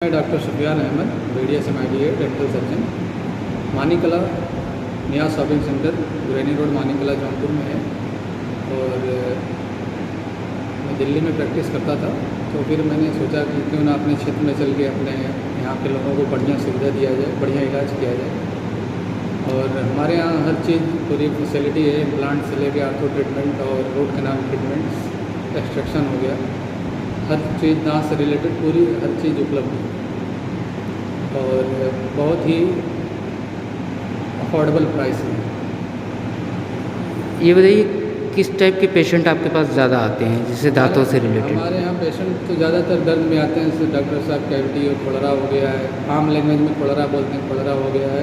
मैं doctor Sufiyan Ahmad, BDSM dental surgeon. Manikala नया shopping centre Guraini road Manikala Jaunpur में है। और मैं दिल्ली में प्रैक्टिस करता था, तो फिर मैंने सोचा कि क्यों ना अपने क्षेत्र में चल के अपने यहाँ के लोगों को बढ़िया सुविधा दिया जाए, बढ़िया इलाज किया जाए। और हमारे यहाँ हर चीज़ पूरी फैसिलिटी है, इम्प्लांट से लेके आर्थो ट्रीटमेंट और रूट कैनाल ट्रीटमेंट्स, एक्सट्रैक्शन हो गया, हर चीज़ दांत से रिलेटेड पूरी हर चीज़ उपलब्ध है और बहुत ही अफोर्डेबल प्राइस में। ये बताइए किस टाइप के पेशेंट आपके पास ज़्यादा आते हैं, जैसे दांतों से रिलेटेड? हमारे यहाँ पेशेंट तो ज़्यादातर दर्द में आते हैं, जैसे डॉक्टर साहब कैविटी और खोलरा हो गया है, आम लैंग्वेज में खोलरा बोलते हैं, खोलरा हो गया है,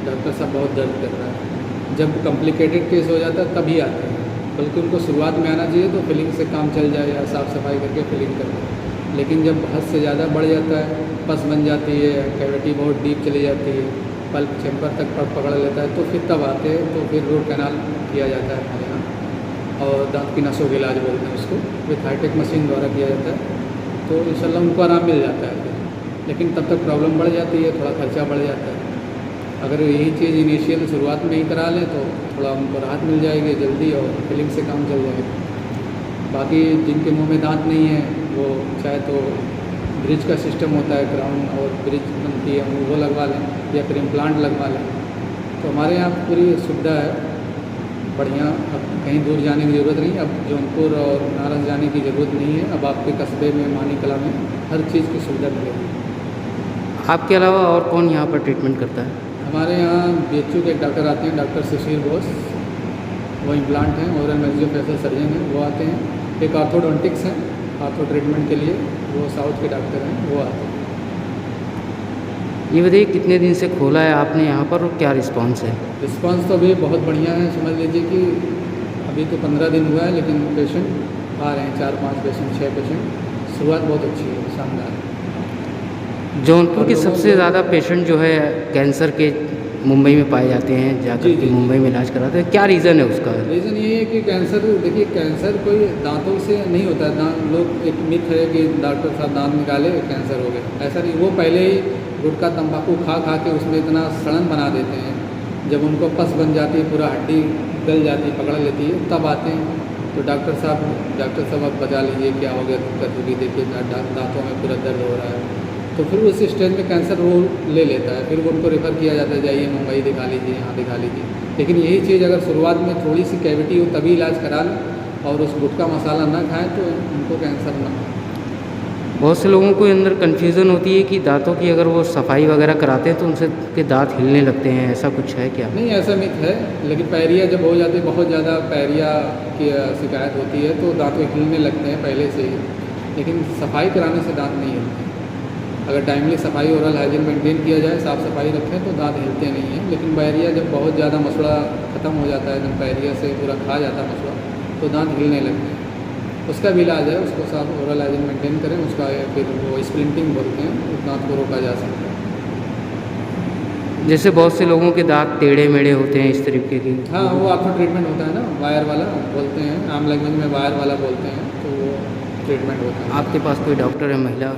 डॉक्टर साहब बहुत दर्द कर रहा है। जब कॉम्प्लिकेटेड केस हो जाता है तभी आते हैं, बल्कि उनको शुरुआत में आना चाहिए तो फिलिंग से काम चल जाए या साफ़ सफाई करके फिलिंग कर दे। लेकिन जब हद से ज़्यादा बढ़ जाता है, पस बन जाती है, कैविटी बहुत डीप चली जाती है, पल्प चैम्बर तक पकड़ लेता है, तो फिर तब आते हैं। तो फिर रूट कैनाल किया जाता है हमारे यहाँ, और दांत की नसों का इलाज बोलते हैं उसको, विथ हाईटेक मशीन द्वारा किया जाता है। तो इंशाल्लाह उनको आराम मिल जाता है फिर, लेकिन तब तक प्रॉब्लम बढ़ जाती है, थोड़ा खर्चा बढ़ जाता है। अगर यही चीज़ इनिशियल शुरुआत में ही करा लें तो थोड़ा उनको राहत मिल जाएगी जल्दी और फिलिंग से काम चल जाएगा। बाकी जिनके मुंह में दांत नहीं है वो चाहे तो ब्रिज का सिस्टम होता है, क्राउन और ब्रिज बनती है, वो लगवा लें या फिर इम्प्लांट लगवा लें। तो हमारे यहाँ पूरी सुविधा है बढ़िया। अब कहीं दूर जाने की ज़रूरत नहीं, अब जौनपुर और नारस जाने की ज़रूरत नहीं है। अब आपके कस्बे में मानिकला में हर चीज़ की सुविधा मिलेगी। आपके अलावा और कौन यहाँ पर ट्रीटमेंट करता है? हमारे यहाँ BHU के एक डॉक्टर आते हैं, डॉक्टर सुशील बोस, वो इम्प्लांट हैं, ओरल मैक्सियोफेशियल सर्जन हैं, वो आते हैं। एक ऑर्थोडोंटिक्स हैं, आर्थो ट्रीटमेंट के लिए, वो साउथ के डॉक्टर हैं, वो आते हैं। ये बताइए कितने दिन से खोला है आपने यहाँ पर और क्या रिस्पांस है? रिस्पांस तो अभी बहुत बढ़िया है। समझ लीजिए कि अभी तो 15 दिन हुआ है, लेकिन पेशेंट आ रहे हैं, 4-5 पेशेंट, 6 पेशेंट। शुरुआत बहुत अच्छी है, शानदार है। जौनपुर के सबसे ज़्यादा पेशेंट जो है कैंसर के मुंबई में पाए जाते हैं, जाकर के मुंबई में इलाज कराते हैं, क्या रीज़न है उसका? रीज़न ये है कि कैंसर, देखिए कैंसर कोई दांतों से नहीं होता है। लोग एक मिथ है कि डॉक्टर साहब दांत निकाले कैंसर हो गया, ऐसा नहीं। वो पहले ही गुटखा तंबाकू खा खा के उसमें इतना सड़न बना देते हैं, जब उनको पस बन जाती है, पूरा हड्डी गल जाती है, पकड़ लेती है, तब आते हैं। तो डॉक्टर साहब अब बचा लीजिए, क्या हो गया, दिक्कत होगी, देखिए दांतों में पूरा दर्द हो रहा है। तो फिर उस स्टेज में कैंसर वो ले लेता है, फिर वो उनको रेफ़र किया जाता है, जाइए मुंबई दिखा लीजिए, यहाँ दिखा लीजिए। लेकिन यही चीज़ अगर शुरुआत में थोड़ी सी कैविटी हो तभी इलाज करा लें और उस गुटखा मसाला ना खाएं तो उनको कैंसर ना हो। बहुत से लोगों को अंदर कन्फ्यूज़न होती है कि दांतों की अगर वो सफाई वगैरह कराते हैं तो उनसे के दांत हिलने लगते हैं, ऐसा कुछ है क्या? नहीं, ऐसा मिथ है। लेकिन पैरिया जब हो जाती है, बहुत ज़्यादा पैरिया की शिकायत होती है, तो दांत हिलने लगते हैं पहले से ही। लेकिन सफाई कराने से दांत नहीं हिलते। अगर टाइमली सफाई ओरल हाइजीन मेंटेन किया जाए, साफ़ सफाई रखें, तो दांत हिलते नहीं हैं। लेकिन पैरिया जब बहुत ज़्यादा मसला ख़त्म हो जाता है, जब पैरिया से पूरा खा जाता है मसला, तो दांत हिलने लगते हैं। उसका भी इलाज है, उसको साफ ओरल हाइजीन मेंटेन करें, उसका फिर वो स्प्लिंटिंग बोलते हैं, उस दांत को रोका जा सकता है। जैसे बहुत से लोगों के दांत टेढ़े मेढ़े होते हैं इस तरीके की? हाँ, वो आपका ट्रीटमेंट होता है ना, वायर वाला बोलते हैं, आम लैंग्वेज में वायर वाला बोलते हैं, तो वो ट्रीटमेंट होता है। आपके पास कोई डॉक्टर है महिला?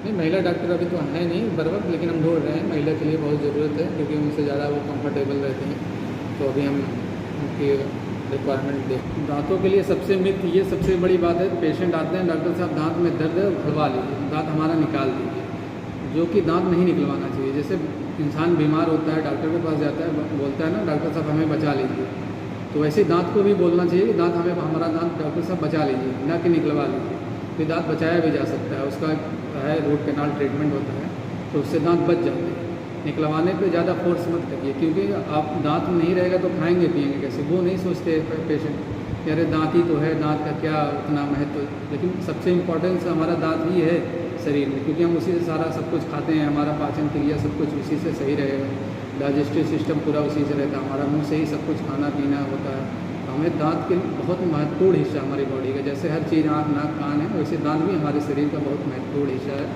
नहीं, महिला डॉक्टर अभी तो है नहीं बर वक्त, लेकिन हम ढूंढ रहे हैं। महिला के लिए बहुत ज़रूरत है, क्योंकि उनसे ज़्यादा वो कंफर्टेबल रहती हैं, तो अभी हम उनकी रिक्वायरमेंट दें। दांतों के लिए सबसे मिथ ये सबसे बड़ी बात है, पेशेंट आते हैं, डॉक्टर साहब दांत में दर्द है, उखड़वा लीजिए, दांत हमारा निकाल दीजिए, जो कि दांत नहीं निकलवाना चाहिए। जैसे इंसान बीमार होता है, डॉक्टर के पास जाता है, बोलता है ना डॉक्टर साहब हमें बचा लीजिए, तो वैसे दांत को भी बोलना चाहिए कि दांत हमारा दांत डॉक्टर साहब बचा लीजिए, ना कि निकलवा लीजिए। फिर दांत बचाया भी जा सकता है, उसका है रूट कैनाल ट्रीटमेंट होता है, तो उससे दांत बच जाते हैं। निकलवाने पे ज़्यादा फोर्स मत करिए, क्योंकि आप दांत नहीं रहेगा तो खाएंगे पिएंगे कैसे, वो नहीं सोचते पेशेंट कि अरे दांत ही तो है, दांत का क्या उतना महत्व। लेकिन सबसे इम्पोर्टेंस हमारा दांत ही है शरीर में, क्योंकि हम उसी से सारा सब कुछ खाते हैं, हमारा पाचन क्रिया सब कुछ उसी से सही रहेगा, डाइजेस्टिव सिस्टम पूरा उसी से रहता है, हमारा मुँह से ही सब कुछ खाना पीना होता है। हमें दांत के बहुत महत्वपूर्ण हिस्सा हमारी बॉडी का, जैसे हर चीज़ आँख नाक कान है, वैसे दांत भी हमारे शरीर का बहुत महत्वपूर्ण हिस्सा है।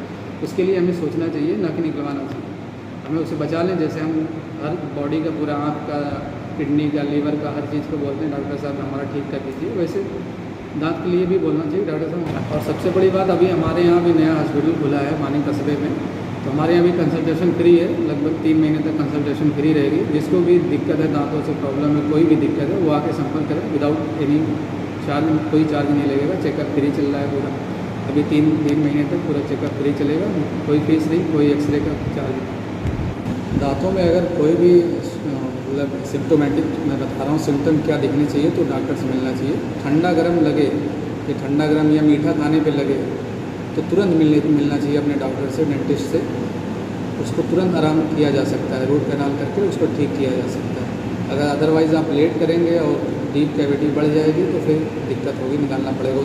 उसके लिए हमें सोचना चाहिए, ना कि निकलवाना चाहिए। हमें उसे बचा लें, जैसे हम हर बॉडी का पूरा आँख का, किडनी का, लीवर का, हर चीज़ को बोलते हैं डॉक्टर साहब हमारा ठीक कर दीजिए, वैसे दांत के लिए भी बोलना चाहिए डॉक्टर साहब। और सबसे बड़ी बात, अभी हमारे यहाँ भी नया हॉस्पिटल खुला है मानिक कस्बे में, तो हमारे यहाँ भी कंसल्टेशन फ्री है, लगभग 3 महीने तक कंसल्टेशन फ्री रहेगी। जिसको भी दिक्कत है, दांतों से प्रॉब्लम है, कोई भी दिक्कत है, वो आके संपर्क करें विदाउट एनी चार्ज, कोई चार्ज नहीं लगेगा। चेकअप फ्री चल रहा है पूरा, अभी 3 महीने तक पूरा चेकअप फ्री चलेगा, कोई फीस नहीं, कोई एक्सरे का चार्ज नहीं। दांतों में अगर कोई भी मतलब सिम्टोमेटिक, मैं बता रहा हूँ सिम्टम क्या दिखने चाहिए, तो डॉक्टर से मिलना चाहिए। ठंडा गर्म लगे, कि ठंडा गर्म या मीठा खाने पे लगे, तो तुरंत मिलना चाहिए अपने डॉक्टर से, डेंटिस्ट से। उसको तुरंत आराम किया जा सकता है, रूट कैनाल करके उसको ठीक किया जा सकता है। अगर अदरवाइज़ आप लेट करेंगे और डीप कैविटी बढ़ जाएगी तो फिर दिक्कत होगी, निकालना पड़ेगा।